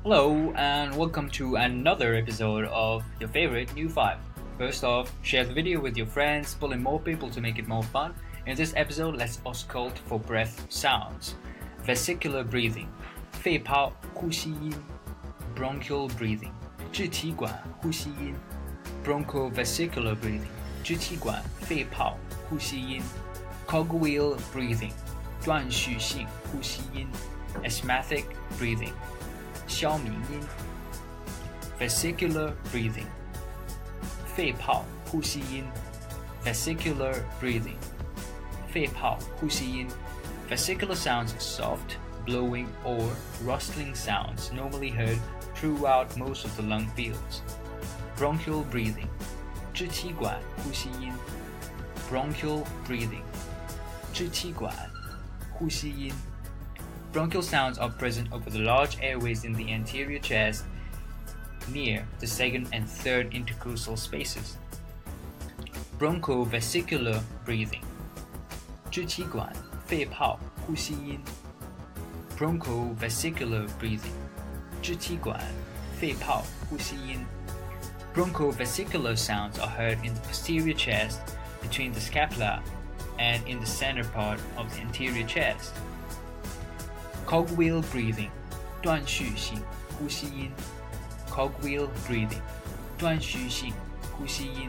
Hello and welcome to another episode of your favorite New 5. First off, share the video with your friends, pull in more people to make it more fun. In this episode, let's auscultate for breath sounds. Vesicular breathing, 肺泡呼吸音 Bronchial breathing, 支气管呼吸音 Broncho-vesicular breathing, 支气管肺泡呼吸音 Cogwheel breathing, 断续性呼吸音 Asthmatic breathing, 消弭音 Vesicular breathing, 肺泡呼吸音 Vesicular breathing, 肺泡呼吸音 Vesicular sounds are soft, blowing or rustling sounds normally heard throughout most of the lung fields. Bronchial breathing, 支气管呼吸音 Bronchial breathing, 支气管呼吸音 Bronchial sounds are present over the large airways in the anterior chest near the second and third intercostal spaces. Broncho-vesicular breathing, 支气管肺泡呼吸音 Broncho-vesicular breathing, 支气管肺泡呼吸音 Broncho-vesicular sounds are heard in the posterior chest between the scapula and in the center part of the anterior chest. Cogwheel breathing, 断续性呼吸音 Cogwheel breathing, 断续性呼吸音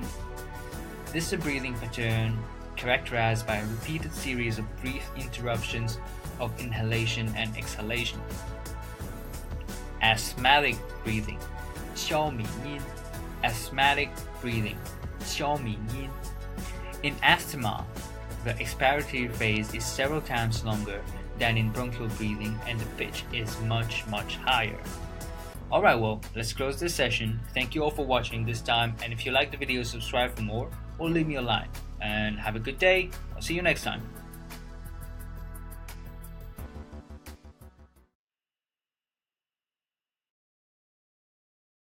This is a breathing pattern characterized by a repeated series of brief interruptions of inhalation and exhalation. Asthmatic breathing, 消弭音 Asthmatic breathing, 消弭音 In asthma, the expiratory phase is several times longer than in bronchial breathing and the pitch is much higher. Alright, well, let's close this session. Thank you all for watching this time, and if you like the video, subscribe for more or leave me a like. And have a good day. I'll see you next time.